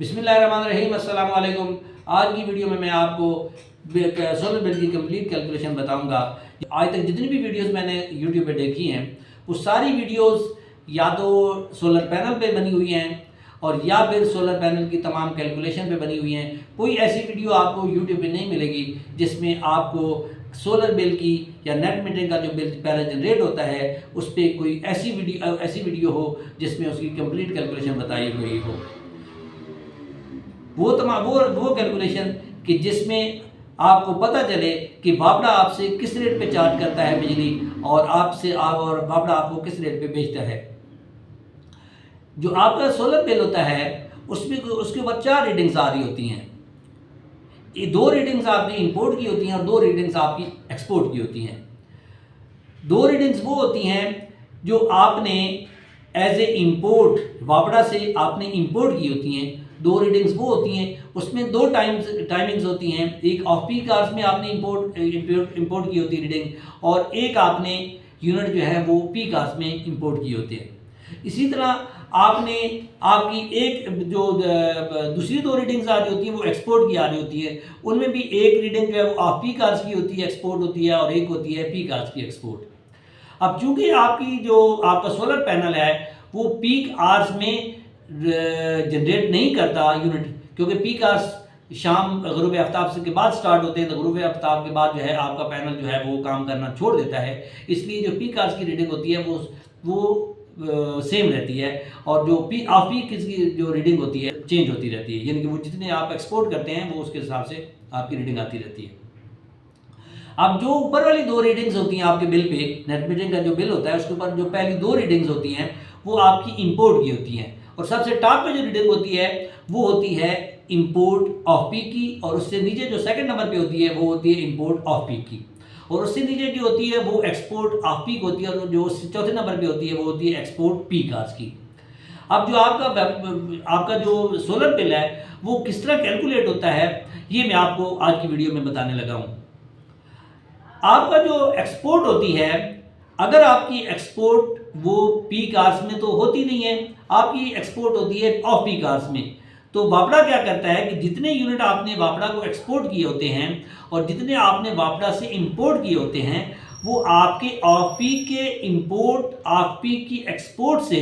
बिस्मिल्लाहिर्रहमानिर्रहीम, अस्सलाम वालेकुम। आज की वीडियो में मैं आपको सोलर बिल की कंप्लीट कैलकुलेशन बताऊंगा। आज तक जितनी भी वीडियोस मैंने यूट्यूब पे देखी हैं वो सारी वीडियोस या तो सोलर पैनल पे बनी हुई हैं और या फिर सोलर पैनल की तमाम कैलकुलेशन पे बनी हुई हैं। कोई ऐसी वीडियो आपको यूट्यूब पे नहीं मिलेगी जिसमें आपको सोलर बिल की या नेट मीटरिंग का जो बिल पहले जनरेट होता है उस पर कोई ऐसी वीडियो हो जिसमें उसकी कंप्लीट कैलकुलेशन बताई हुई हो। वो कैलकुलेशन कि जिसमें आपको पता चले कि बापड़ा आपसे किस रेट पे चार्ज करता है बिजली और बापड़ा आपको किस रेट पे बेचता है। जो आपका सोलर बिल होता है उसमें उसके ऊपर 4 रीडिंग्स आ रही होती हैं। ये 2 रीडिंग्स आपकी इंपोर्ट की होती हैं और 2 रीडिंग्स आपकी एक्सपोर्ट की होती हैं। 2 रीडिंग्स वो होती हैं जो आपने एज ए इंपोर्ट बापड़ा से आपने इंपोर्ट की होती हैं। 2 रीडिंग्स वो होती हैं, उसमें 2 टाइमिंग्स होती हैं। एक ऑफ पीक आवर्स में आपने इंपोर्ट की होती है रीडिंग और एक आपने यूनिट जो है वो पीक आवर्स में इंपोर्ट की होती है। इसी तरह आपने आपकी एक जो दूसरी 2 रीडिंग्स आ रही होती हैं वो एक्सपोर्ट की आ रही होती है। उनमें भी एक रीडिंग जो है वो ऑफ पीक आवर्स की होती है, एक्सपोर्ट होती है, और एक होती है पीक आवर्स की एक्सपोर्ट। अब चूंकि आपका सोलर पैनल है वो पीक आवर्स में जनरेट नहीं करता यूनिट, क्योंकि पीक आवर्स शाम ग़ुरूब आफ्ताब के बाद स्टार्ट होते हैं, तो ग़ुरूब आफ्ताब के बाद जो है आपका पैनल जो है वो काम करना छोड़ देता है। इसलिए जो पीक आवर्स की रीडिंग होती है वो सेम रहती है और जो ऑफ पीक की जो रीडिंग होती है चेंज होती रहती है। यानी कि वो जितने आप एक्सपोर्ट करते हैं वो उसके हिसाब से आपकी रीडिंग आती रहती है। अब जो ऊपर वाली 2 रीडिंग्स होती हैं आपके बिल पे, नेट मीटरिंग का जो बिल होता है उसके ऊपर जो पहली 2 रीडिंग्स होती हैं वो आपकी इंपोर्ट की होती हैं और सबसे टॉप पे जो रीडिंग होती है वो होती है इंपोर्ट ऑफ पीक की, और उससे नीचे जो सेकंड नंबर पे होती है वो होती है इंपोर्ट ऑफ पीक की, और उससे नीचे जो होती है वो एक्सपोर्ट ऑफ पीक होती है, और जो चौथे नंबर पे होती है वो होती है एक्सपोर्ट पीक आवर्स की। अब जो आपका जो सोलर बिल है वो किस तरह कैलकुलेट होता है ये मैं आपको आज की वीडियो में बताने लगा हूँ। आपका जो एक्सपोर्ट होती है, अगर आपकी एक्सपोर्ट वो पीक आवर्स में तो होती नहीं है, आपकी एक्सपोर्ट होती है ऑफ पीक आवर्स में, तो बापड़ा क्या करता है कि जितने यूनिट आपने बापड़ा को एक्सपोर्ट किए होते हैं और जितने आपने बापड़ा से इंपोर्ट किए होते हैं वो आपके ऑफ पीक के इंपोर्ट ऑफ पीक की एक्सपोर्ट से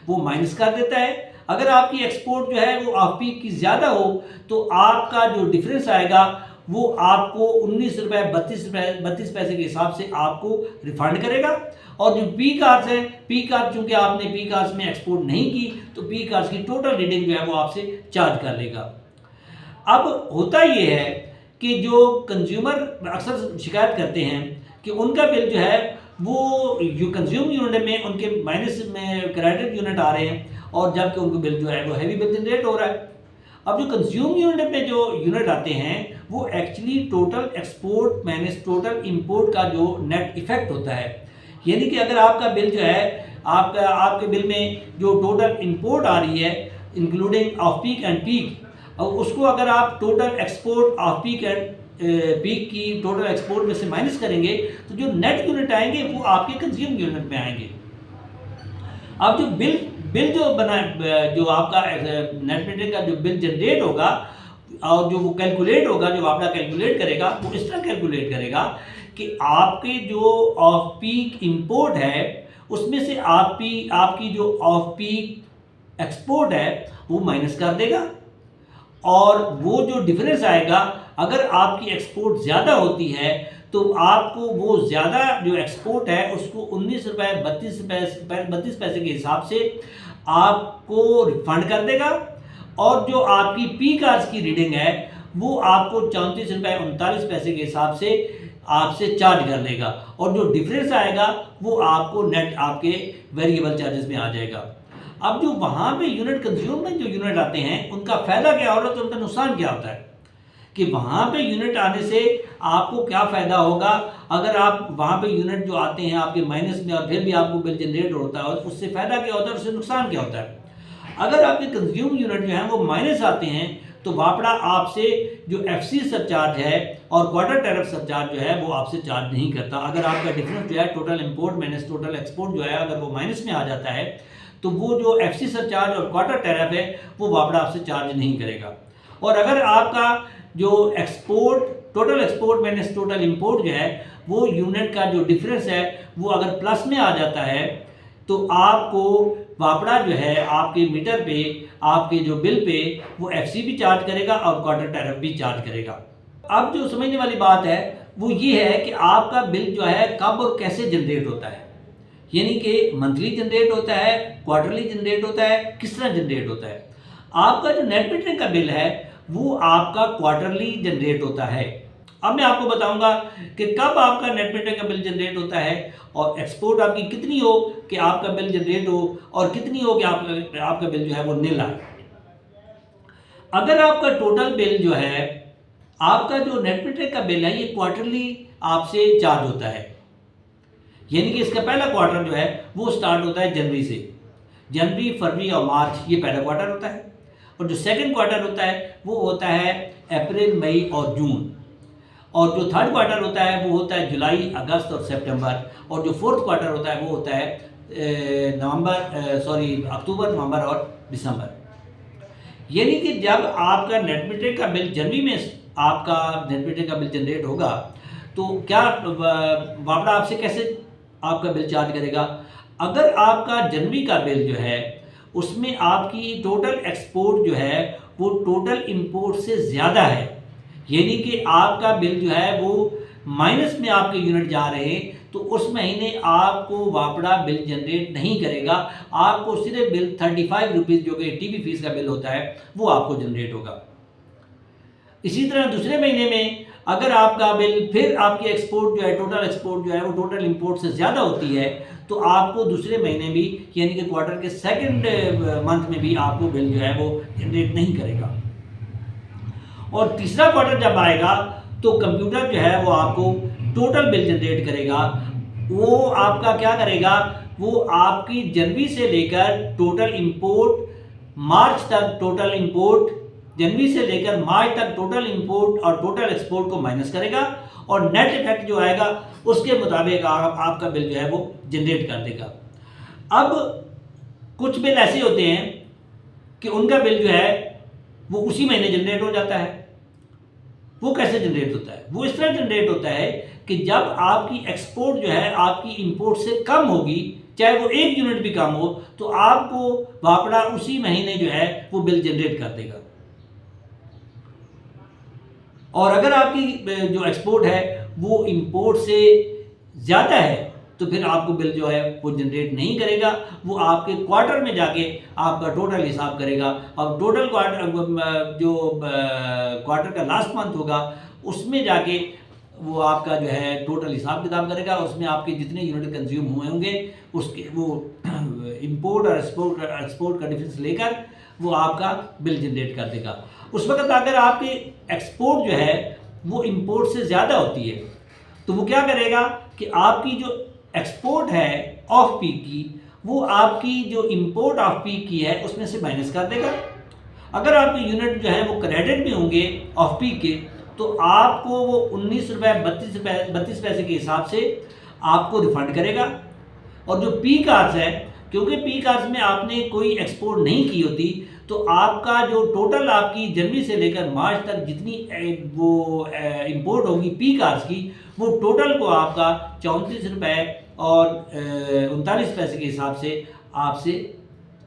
वो माइनस कर देता है। अगर आपकी एक्सपोर्ट जो है वो ऑफ पीक की ज़्यादा हो तो आपका जो डिफरेंस आएगा वो आपको 19 रुपये 32 पैसे के हिसाब से आपको रिफंड करेगा। और जो पीक आवर्स है, पीक आवर्स चूंकि आपने पीक आवर्स में एक्सपोर्ट नहीं की तो पीक आवर्स की टोटल रीडिंग जो है वो आपसे चार्ज कर लेगा। अब होता ये है कि जो कंज्यूमर अक्सर शिकायत करते हैं कि उनका बिल जो है वो जो कंज्यूम यूनिट में उनके माइनस में क्रेडिट यूनिट आ रहे हैं और जबकि उनका बिल जो है वो हैवी बिल जनरेट हो रहा है। अब जो कंज्यूम यूनिट में जो यूनिट आते हैं वो actually total export minus total import का जो नेट इफेक्ट होता है। यानी कि अगर आपका बिल जो है आपके बिल में जो टोटल इंपोर्ट आ रही है including off peak and peak, और उसको अगर आप total export off peak and peak की टोटल एक्सपोर्ट में से माइनस करेंगे तो जो नेट यूनिट आएंगे वो आपके कंज्यूम यूनिट में आएंगे। अब जो बिल जो आपका नेट मीटरिंग का जो बिल जनरेट होगा और जो वो कैलकुलेट होगा, जो आपका कैलकुलेट करेगा वो इस तरह कैलकुलेट करेगा कि आपके जो ऑफ पीक इंपोर्ट है उसमें से आपकी जो ऑफ पीक एक्सपोर्ट है वो माइनस कर देगा, और वो जो डिफरेंस आएगा अगर आपकी एक्सपोर्ट ज़्यादा होती है तो आपको वो ज़्यादा जो एक्सपोर्ट है उसको 19 रुपये 32 पैसे के हिसाब से आपको रिफंड कर देगा, और जो आपकी पीक आवर्स की रीडिंग है वो आपको 34 रुपये 39 पैसे के हिसाब से आपसे चार्ज कर लेगा, और जो डिफरेंस आएगा वो आपको नेट आपके वेरिएबल चार्जेस में आ जाएगा। अब जो वहाँ पे यूनिट कंज्यूम में जो यूनिट आते हैं उनका फ़ायदा क्या हो रहा है तो उनका नुकसान क्या होता है कि वहाँ पे यूनिट आने से आपको क्या फ़ायदा होगा। अगर आप वहाँ पे यूनिट जो आते हैं आपके माइनस में और फिर भी आपको बिल जनरेट होता है उससे फ़ायदा क्या होता है, उससे नुकसान क्या होता है। अगर आपके कंज्यूम यूनिट जो हैं वो माइनस आते हैं तो बापड़ा आपसे जो एफसी सरचार्ज है और क्वार्टर टैरिफ सरचार्ज जो है वो आपसे चार्ज नहीं करता। अगर आपका डिफरेंस जो है total import minus total export जो है अगर वो माइनस में आ जाता है तो वो जो एफसी सरचार्ज और क्वार्टर टैरिफ है वो वापड़ा आपसे चार्ज नहीं करेगा। और अगर आपका जो total export minus total import जो है वो यूनिट का जो डिफरेंस है वो अगर प्लस में आ जाता है तो आपको वापड़ा जो है आपके मीटर पे, आपके जो बिल पे वो एफसी भी चार्ज करेगा और क्वार्टर टैरिफ भी चार्ज करेगा। अब जो समझने वाली बात है वो ये है कि आपका बिल जो है कब और कैसे जनरेट होता है, यानी कि मंथली जनरेट होता है, क्वार्टरली जनरेट होता है, किस तरह जनरेट होता है। आपका जो नेट मीटरिंग का बिल है वो आपका क्वार्टरली जनरेट होता है। अब मैं आपको बताऊंगा कि कब आपका नेट मीटरिंग का बिल जनरेट होता है और एक्सपोर्ट आपकी कितनी हो कि आपका बिल जनरेट हो और कितनी हो कि आपका बिल जो है वो नील आए। अगर आपका टोटल बिल जो है, आपका जो नेट मीटरिंग का बिल है ये क्वार्टरली आपसे चार्ज होता है, यानी कि इसका पहला क्वार्टर जो है वो स्टार्ट होता है जनवरी से। जनवरी, फरवरी और मार्च ये पहला क्वार्टर होता है। और जो सेकंड क्वार्टर होता है वो होता है अप्रैल, मई और जून। और जो थर्ड क्वार्टर होता है वो होता है जुलाई, अगस्त और सितंबर। और जो फोर्थ क्वार्टर होता है वो होता है अक्टूबर, नवंबर और दिसंबर। यानी कि जब आपका नेट मीटरिंग का बिल जनवरी में आपका नेट मीटरिंग का बिल जनरेट होगा तो क्या वापड़ा आपसे कैसे आपका बिल चार्ज करेगा। अगर आपका जनवरी का बिल जो है उसमें आपकी टोटल एक्सपोर्ट जो है वो टोटल इंपोर्ट से ज़्यादा है, यानी कि आपका बिल जो है वो माइनस में आपके यूनिट जा रहे हैं, तो उस महीने आपको वापड़ा बिल जनरेट नहीं करेगा। आपको सिर्फ बिल 35 रुपीज़ जो कि टीबी फीस का बिल होता है वो आपको जनरेट होगा। इसी तरह दूसरे महीने में अगर आपका बिल फिर आपकी एक्सपोर्ट जो है, टोटल एक्सपोर्ट जो है वो टोटल इंपोर्ट से ज़्यादा होती है, तो आपको दूसरे महीने भी यानी कि क्वार्टर के सेकंड मंथ में भी आपको बिल जो है वो जनरेट नहीं करेगा। और तीसरा क्वार्टर जब आएगा तो कंप्यूटर जो है वो आपको टोटल बिल जनरेट करेगा। वो आपका क्या करेगा, वो आपकी जनवरी से लेकर टोटल इंपोर्ट मार्च तक, टोटल इंपोर्ट जनवरी से लेकर मार्च तक टोटल इंपोर्ट और टोटल एक्सपोर्ट को माइनस करेगा और नेट इफेक्ट जो आएगा उसके मुताबिक आपका बिल जो है वो जनरेट कर देगा। अब कुछ बिल ऐसे होते हैं कि उनका बिल जो है वो उसी महीने जनरेट हो जाता है। वो कैसे जनरेट होता है, वो इस तरह जनरेट होता है कि जब आपकी एक्सपोर्ट जो है आपकी इंपोर्ट से कम होगी, चाहे वो 1 यूनिट भी कम हो, तो आपको वापड़ा उसी महीने जो है वो बिल जनरेट कर देगा। और अगर आपकी जो एक्सपोर्ट है वो इंपोर्ट से ज़्यादा है तो फिर आपको बिल जो है वो जनरेट नहीं करेगा। वो आपके क्वार्टर में जाके आपका टोटल हिसाब करेगा और टोटल क्वार्टर का लास्ट मंथ होगा उसमें जाके वो आपका जो है टोटल हिसाब किताब करेगा। उसमें आपके जितने यूनिट कंज्यूम हुए होंगे उसके वो इंपोर्ट और एक्सपोर्ट का डिफरेंस लेकर वो आपका बिल जनरेट कर देगा। उस वक्त अगर आपकी एक्सपोर्ट जो है वो इंपोर्ट से ज़्यादा होती है तो वो क्या करेगा कि आपकी जो एक्सपोर्ट है ऑफ पीक की वो आपकी जो इंपोर्ट ऑफ पीक की है उसमें से माइनस कर देगा। अगर आपके यूनिट जो है वो क्रेडिट में होंगे ऑफ पीक के तो आपको वो 19 रुपये 32 पैसे के हिसाब से आपको रिफंड करेगा। और जो पीक आवर्स है, क्योंकि पीक आवर्स में आपने कोई एक्सपोर्ट नहीं की होती तो आपका जो टोटल आपकी जनवरी से लेकर मार्च तक जितनी वो इंपोर्ट होगी पीक आवर्स की वो टोटल को आपका 34 रुपये और 39 पैसे के हिसाब से आपसे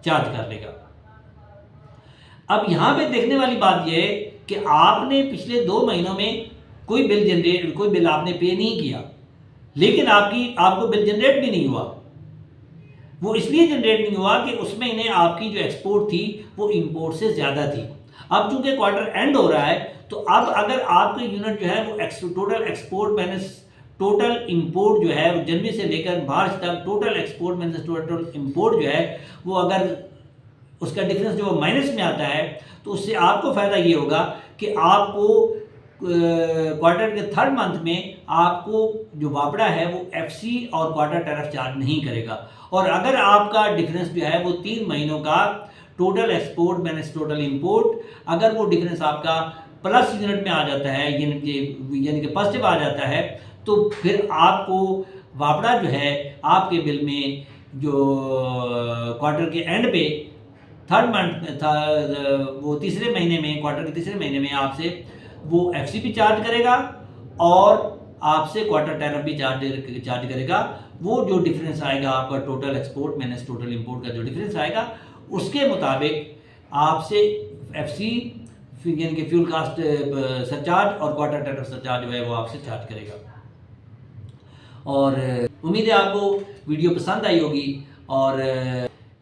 चार्ज कर लेगा। अब यहाँ पे देखने वाली बात यह है कि आपने पिछले 2 महीनों में कोई बिल आपने पे नहीं किया, लेकिन आपको बिल जनरेट भी नहीं हुआ। वो इसलिए जनरेट नहीं हुआ कि उस महीने आपकी जो एक्सपोर्ट थी वो इंपोर्ट से ज़्यादा थी। अब चूंकि क्वार्टर एंड हो रहा है तो अब अगर आपके यूनिट जो है वो total export minus total import जो है जनवरी से लेकर मार्च तक total export minus total import जो है वो अगर उसका डिफरेंस जो माइनस में आता है तो उससे आपको फ़ायदा ये होगा कि आपको क्वार्टर के थर्ड मंथ में आपको जो वापड़ा है वो एफसी और क्वार्टर टैरिफ चार्ज नहीं करेगा। और अगर आपका डिफरेंस जो है वो 3 महीनों का total export minus total import अगर वो डिफरेंस आपका प्लस यूनिट में आ जाता है यानी कि पॉजिटिव आ जाता है तो फिर आपको वापड़ा जो है आपके बिल में जो क्वार्टर के एंड पे थर्ड मंथ था, वो तीसरे महीने में, क्वार्टर के तीसरे महीने में आपसे वो एफसीपी चार्ज करेगा और आपसे क्वार्टर टैरिफ भी चार्ज करेगा। वो जो डिफरेंस आएगा आपका total export minus total import का जो डिफरेंस आएगा, उसके मुताबिक आपसे एफसी यानी कि फ्यूल कास्ट सरचार्ज और क्वार्टर टैरिफ सरचार्ज जो है वो आपसे चार्ज करेगा। और उम्मीद है आपको वीडियो पसंद आई होगी, और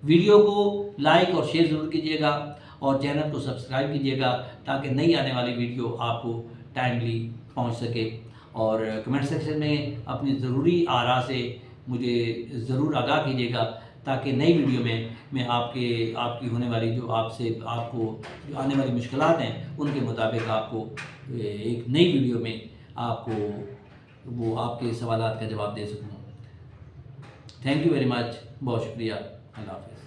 वीडियो को लाइक और शेयर ज़रूर कीजिएगा और चैनल को सब्सक्राइब कीजिएगा ताकि नई आने वाली वीडियो आपको टाइमली पहुंच सके। और कमेंट सेक्शन में अपनी ज़रूरी आरा से मुझे ज़रूर आगाह कीजिएगा ताकि नई वीडियो में मैं आपकी होने वाली जो आपको जो आने वाली मुश्किलात हैं उनके मुताबिक आपको एक नई वीडियो में आपको वो आपके सवालात का जवाब दे सकूँ। थैंक यू वेरी मच, बहुत शुक्रिया, अल्लाह हाफ़िज़।